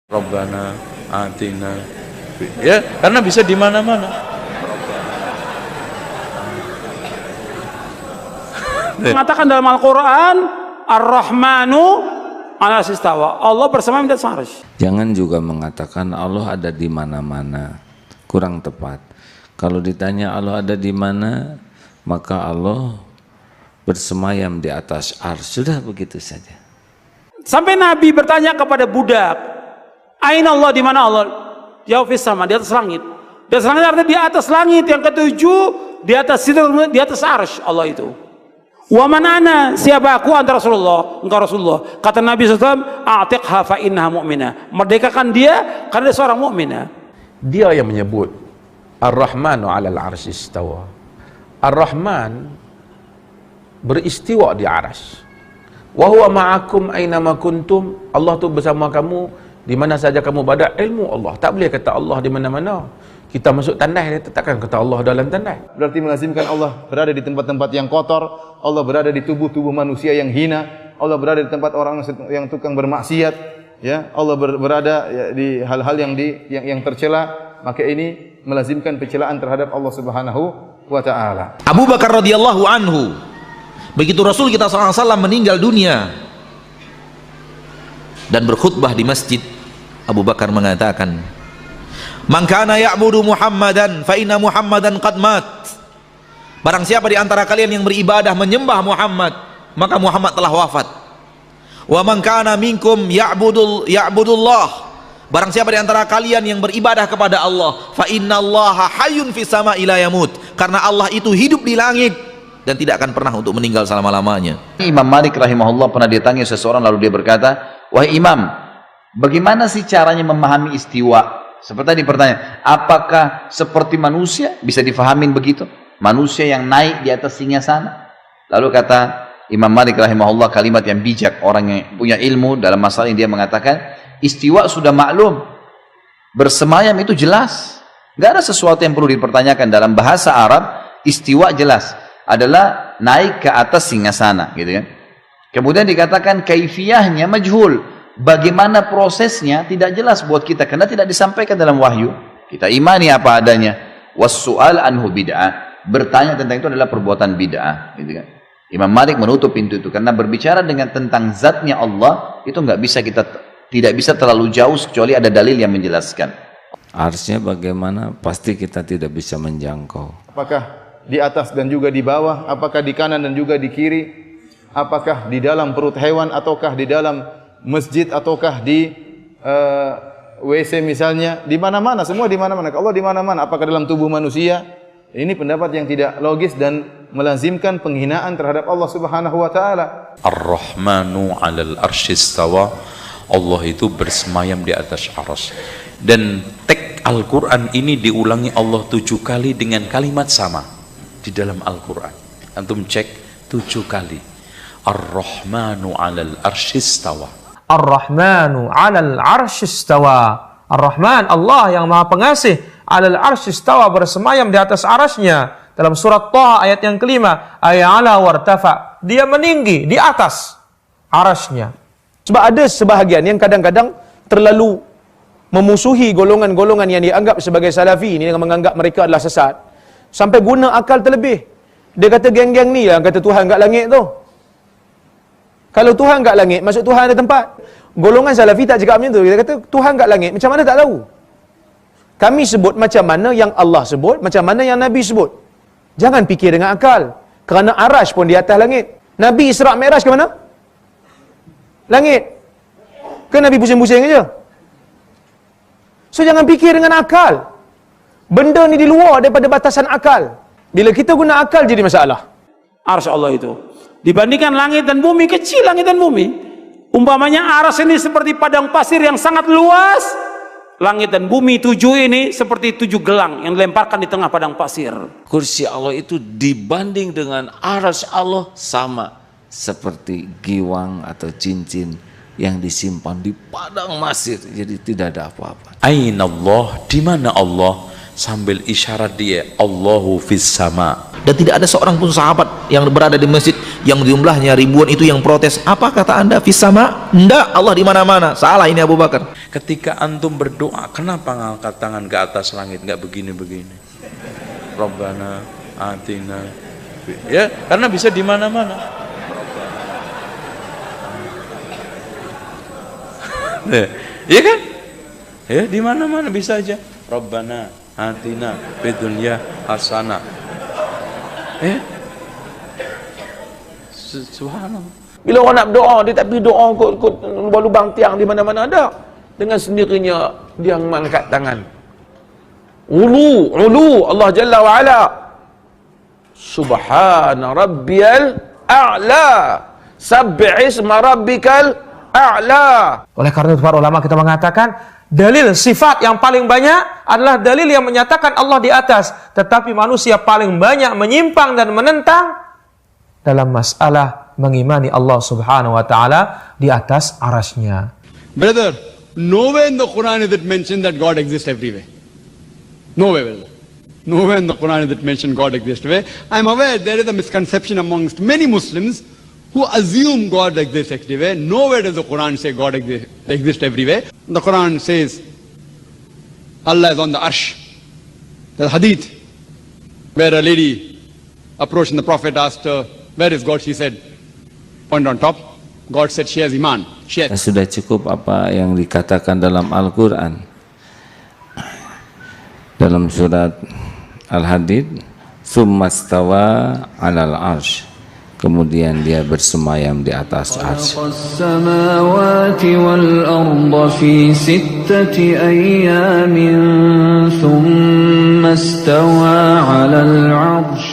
Rabbana atina, ya, karena bisa di mana-mana. Mengatakan dalam Al-Quran, Ar-Rahmanu 'alas istawa, Allah bersama di atas arsy. Jangan juga mengatakan Allah ada di mana-mana, kurang tepat. Kalau ditanya Allah ada di mana, maka Allah bersemayam di atas arsy, sudah begitu saja. Sampai Nabi bertanya kepada budak, Aina Allah, di mana Allah? Jawab fis sama, di atas langit. Di atas langit artinya di atas langit yang ketujuh, di atas sidrah, di atas arsy Allah itu. Wa man ana, siapa aku? Anta Rasulullah, engkau Rasulullah. Kata Nabi SAW, a'tiqha fa innaha mu'minah. Merdekakan dia karena dia seorang mukminah. Dia yang menyebut Ar-Rahmanu 'alal 'arsy istawa. Ar-Rahman beristiwa di arsy. Wa huwa ma'akum aina ma kuntum. Allah tu bersama kamu di mana saja kamu berada. Ilmu Allah. Tak boleh kata Allah di mana-mana. Kita masuk tandai, dia takkan kata Allah dalam tandai. Berarti melazimkan Allah berada di tempat-tempat yang kotor, Allah berada di tubuh-tubuh manusia yang hina, Allah berada di tempat orang yang tukang bermaksiat, ya, Allah berada ya, di hal-hal yang tercela, maka ini melazimkan pencelaan terhadap Allah Subhanahu wa taala. Abu Bakar radhiyallahu anhu, begitu Rasul kita SAW meninggal dunia dan berkhutbah di masjid, Abu Bakar mengatakan, "Man kana ya'budu Muhammadan fa inna Muhammadan qad mat." Barang siapa di antara kalian yang beribadah menyembah Muhammad, maka Muhammad telah wafat. Wa man kana minkum ya'budullah. Barang siapa di antara kalian yang beribadah kepada Allah, fa innallaha hayyun fis sama'i la yamut. Karena Allah itu hidup di langit dan tidak akan pernah untuk meninggal selama-lamanya. Imam Malik rahimahullah pernah ditanya seseorang, lalu dia berkata, "Wahai Imam, bagaimana sih caranya memahami istiwa?" Seperti tadi pertanyaan, apakah seperti manusia bisa difahamin begitu? Manusia yang naik di atas singgasana? Lalu kata Imam Malik rahimahullah kalimat yang bijak, orang yang punya ilmu dalam masalah ini, dia mengatakan, istiwa sudah maklum, bersemayam itu jelas, nggak ada sesuatu yang perlu dipertanyakan. Dalam bahasa Arab, istiwa jelas adalah naik ke atas singgasana, gitu kan. Kemudian dikatakan kaifiyahnya majhul, bagaimana prosesnya tidak jelas buat kita karena tidak disampaikan dalam wahyu. Kita imani apa adanya. Was-su'al anhu bid'ah, bertanya tentang itu adalah perbuatan bid'ah, gitu kan. Imam Malik menutup pintu itu karena berbicara dengan tentang zatnya Allah itu tidak bisa terlalu jauh kecuali ada dalil yang menjelaskan. Arsy-nya bagaimana? Pasti kita tidak bisa menjangkau. Apakah di atas dan juga di bawah? Apakah di kanan dan juga di kiri? Apakah di dalam perut hewan ataukah di dalam masjid ataukah di WC misalnya? Di mana-mana, semua di mana-mana. Allah di mana-mana. Apakah dalam tubuh manusia? Ini pendapat yang tidak logis dan melazimkan penghinaan terhadap Allah Subhanahu wa taala. Ar-Rahmanu 'alal 'arsy istawa. Allah itu bersemayam di atas arsy. Dan teks Al-Qur'an ini diulangi Allah 7 kali dengan kalimat sama di dalam Al-Qur'an. Antum cek 7 kali. Ar-Rahmanu 'alal 'arsy istawa. Ar-Rahmanu 'alal 'arsy istawa. Ar-Rahman, Allah yang Maha Pengasih, 'alal 'arsy istawa, bersemayam di atas arasy-Nya. Dalam surat Thaha ayat yang kelima, ay'ala wartafa, dia meninggi di atas arasy-Nya. Sebab ada sebahagian yang kadang-kadang terlalu memusuhi golongan-golongan yang dianggap sebagai salafi ini dengan menganggap mereka adalah sesat, sampai guna akal terlebih. Dia kata geng-geng ni yang kata Tuhan kat langit tu. Kalau Tuhan kat langit, maksud Tuhan ada tempat. Golongan salafi tak cakap macam tu. Dia kata Tuhan kat langit, macam mana tak tahu? Kami sebut macam mana yang Allah sebut, macam mana yang Nabi sebut. Jangan fikir dengan akal. Kerana arasy pun di atas langit. Nabi Isra' Mi'raj ke mana? Langit. Ke Nabi pusing-pusing aja? So jangan fikir dengan akal. Benda ni di luar daripada batasan akal. Bila kita guna akal jadi masalah. Arsy Allah itu dibandingkan langit dan bumi, kecil langit dan bumi. Umpamanya arsy ini seperti padang pasir yang sangat luas, langit dan bumi 7 ini seperti 7 gelang yang dilemparkan di tengah padang pasir. Kursi Allah itu dibanding dengan arsy Allah sama seperti giwang atau cincin yang disimpan di padang pasir, jadi tidak ada apa-apa. Aina Allah, di mana Allah? Sambil isyarat dia, Allahu fis sama. Dan tidak ada seorang pun sahabat yang berada di masjid yang jumlahnya ribuan itu yang protes. Apa kata anda? Fis sama? Enggak, Allah di mana-mana. Salah ini Abu Bakar. Ketika antum berdoa, kenapa ngangkat tangan ke atas langit, nggak begini-begini? Rabbana atina, ya karena bisa di mana-mana. Iya kan? Ya di mana-mana bisa aja. Rabbana atina fid dunya hasanah. Subhanallah. Bila orang nak berdoa, dia tak pergi doa kot lubang tiang di mana-mana ada. Dengan sendirinya dia mengangkat tangan. Ulu Allah Jalla wa Ala. Subhana rabbiyal a'la. Sabbi'isma rabbikal a'la. Oleh karena itu para ulama kita mengatakan dalil sifat yang paling banyak adalah dalil yang menyatakan Allah di atas, tetapi manusia paling banyak menyimpang dan menentang dalam masalah mengimani Allah Subhanahu wa taala di atas arasy-Nya. Brother, nowhere in the Quran is it mentioned that God exists everywhere. Nowhere, brother. Nowhere in the Quran is it mentioned God exists everywhere. I am aware there is a misconception amongst many Muslims who assume God exists everywhere. Nowhere does the Quran say God exists everywhere. The Quran says Allah is on the arsh. There's a hadith where a lady approached and the Prophet asked her, where is God? She said, point on top. God said she has iman. She has. Sudah cukup apa yang dikatakan dalam Al-Quran. Dalam surat Al-Hadid, Tsummastawa 'alal arsh. Kemudian dia bersemayam di atas arsy. As-samawati wal arda fi sittati ayyamin thumma istawa 'alal 'arsy